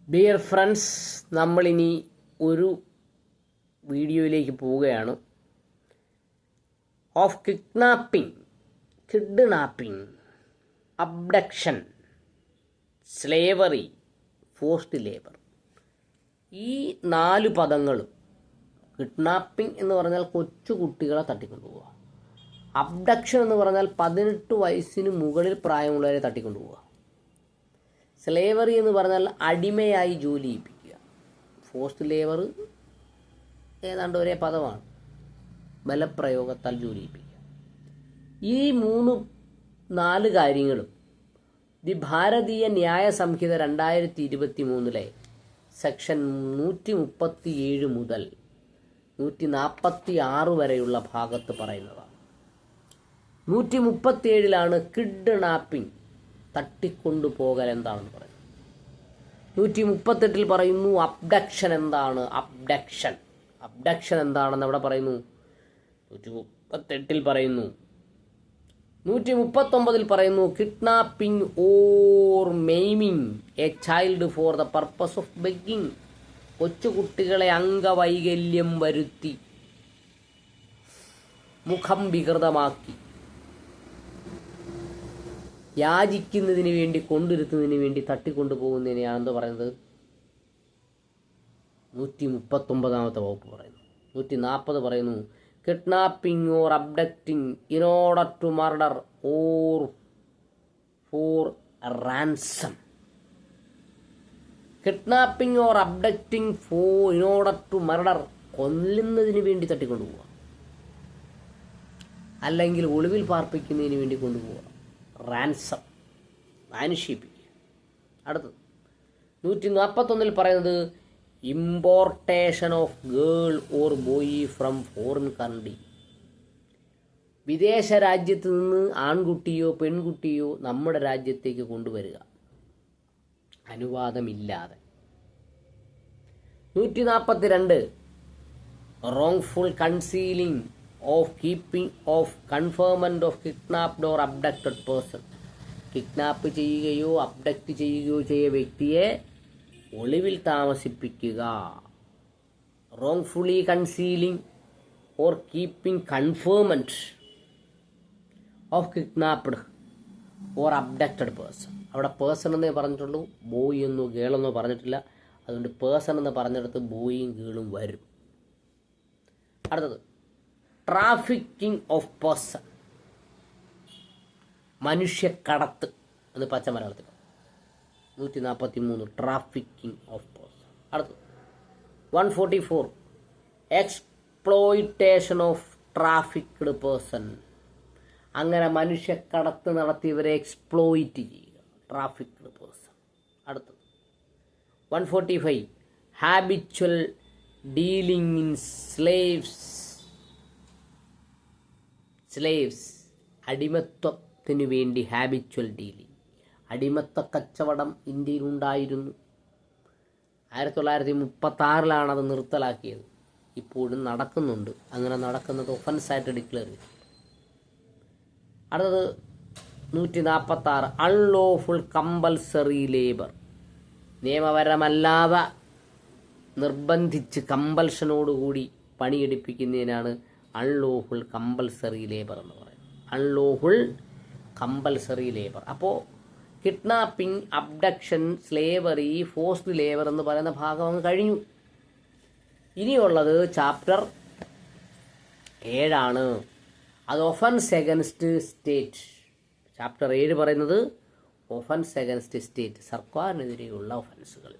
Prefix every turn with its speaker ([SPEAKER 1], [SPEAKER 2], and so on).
[SPEAKER 1] Dear friends, നമ്മളിനി ഒരു വീഡിയോയിലേക്ക് പോവുകയാണ്. Of kidnapping, abduction, slavery, forced labour. ഈ 4 പദങ്ങളും, കിഡ്നാപ്പിംഗ് എന്ന് പറഞ്ഞാൽ കൊച്ചു കുട്ടികളെ തട്ടിക്കൊണ്ടുപോവുക, അബ്ഡക്ഷൻ എന്ന് പറഞ്ഞാൽ 18 വയസ്സിന് മുകളിൽ പ്രായമുള്ളവരെ തട്ടിക്കൊണ്ടുപോവുക, സ്ലേവറി എന്ന് പറഞ്ഞാൽ അടിമയായി ജോലി ചെയ്യിപ്പിക്കുക, ഫോഴ്സ്ഡ് ലേബർ ഏതാണ്ട് ഒരേ പദമാണ്, ബലപ്രയോഗത്താൽ ജോലി ചെയ്യിപ്പിക്കുക. ഈ 4 കാര്യങ്ങളും ദി ഭാരതീയ ന്യായ സംഹിത 2023 സെക്ഷൻ 137 മുതൽ 146 വരെയുള്ള ഭാഗത്ത് പറയുന്നതാണ്. 137 കിഡ്നാപ്പിംഗ്, തട്ടിക്കൊണ്ടുപോകൽ എന്താണെന്ന് പറയുന്നത്. 138 പറയുന്നു അബ്ഡക്ഷൻ എന്താണ്. അബ്ഡക്ഷൻ എന്താണെന്ന് അവിടെ പറയുന്നു. 138 പറയുന്നു. 139 പറയുന്നു kidnapping or maiming a child for the purpose of begging. കൊച്ചുകുട്ടികളെ അംഗവൈകല്യം വരുത്തി മുഖം വികൃതമാക്കി യാചിക്കുന്നതിന് വേണ്ടി, കൊണ്ടുവരുത്തുന്നതിന് വേണ്ടി തട്ടിക്കൊണ്ടുപോകുന്നതിനെയാണെന്ന് പറയുന്നത് 139 വകുപ്പ് പറയുന്നു. 140 പറയുന്നു kidnapping or abducting in order to murder or for ransom. Kidnapping or abducting in order to murder, കൊല്ലുന്നതിന് വേണ്ടി തട്ടിക്കൊണ്ടുപോവുക, അല്ലെങ്കിൽ ഒളിവിൽ പാർപ്പിക്കുന്നതിന് വേണ്ടി കൊണ്ടുപോവുക, റാൻസം, മാനുഷിപ്പിക്കുക. അടുത്തത് 141 പറയുന്നത് importation of girl or boy from foreign country. വിദേശ രാജ്യത്ത് നിന്ന് ആൺകുട്ടിയോ പെൺകുട്ടിയോ നമ്മുടെ രാജ്യത്തേക്ക് കൊണ്ടുവരിക അനുവാദമില്ലാതെ. 142 wrongful concealing of keeping of confinement of kidnapped or abducted person. Kidnap ചെയ്യുകയോ അബ്ഡക്റ്റ് ചെയ്യുകയോ ചെയ്ത വ്യക്തിയെ ഒളിവിൽ താമസിപ്പിക്കുക. Wrongfully concealing or keeping confinement of kidnapped or abducted person. അവിടെ പേഴ്സൺ എന്നേ പറഞ്ഞിട്ടുള്ളൂ, ബോയ് എന്നോ ഗേളെന്നോ പറഞ്ഞിട്ടില്ല. അതുകൊണ്ട് പേഴ്സൺ എന്ന് പറഞ്ഞിടത്ത് ബോയും ഗേളും വരും. അടുത്തത് ട്രാഫിക്കിംഗ് ഓഫ് പേഴ്സൺ, മനുഷ്യക്കടത്ത് എന്ന് പച്ച മലയാളത്തിൽ. 143 ട്രാഫിക്കിംഗ് ഓഫ് പേഴ്സൺ. അടുത്തത് 144 എക്സ്പ്ലോയിറ്റേഷൻ ഓഫ് ട്രാഫിക്ക്ഡ് പേഴ്സൺ. അങ്ങനെ മനുഷ്യക്കടത്ത് നടത്തിയവരെ എക്സ്പ്ലോയിറ്റ് ചെയ്യുക, ട്രാഫിക്ക്ഡ് പേഴ്സൺ. അടുത്തത് 145 ഹാബിച്വൽ ഡീലിംഗ് ഇൻ സ്ലേവ്സ്, അടിമത്വത്തിനു വേണ്ടി ഹാബിച്വൽ ഡീലിംഗ്. അടിമത്ത കച്ചവടം ഇന്ത്യയിലുണ്ടായിരുന്നു. 1936 അത് നിർത്തലാക്കിയത്. ഇപ്പോഴും നടക്കുന്നുണ്ട്. അങ്ങനെ നടക്കുന്നത് ഒഫൻസായിട്ട് ഡിക്ലെയർ ചെയ്തു. അടുത്തത് 146 അൺലോഫുൾ കമ്പൽസറി ലേബർ. നിയമപരമല്ലാതെ നിർബന്ധിച്ച് കമ്പൽഷനോടുകൂടി പണിയെടുപ്പിക്കുന്നതിനാണ് അൺലോഫുൾ കമ്പൽസറി ലേബർ എന്ന് പറയുന്നത്. Unlawful compulsory labour. അപ്പോൾ kidnapping, abduction, slavery, forced labour എന്ന് പറയുന്ന ഭാഗം അങ്ങ് കഴിഞ്ഞു. ഇനിയുള്ളത് ചാപ്റ്റർ 7. അത് ഒഫൻസ് എഗൻസ്റ്റ് സ്റ്റേറ്റ്. ചാപ്റ്റർ 7 പറയുന്നത് ഒഫൻസ് എഗൻസ്റ്റ് സ്റ്റേറ്റ്, സർക്കാരിനെതിരെയുള്ള ഒഫൻസുകൾ.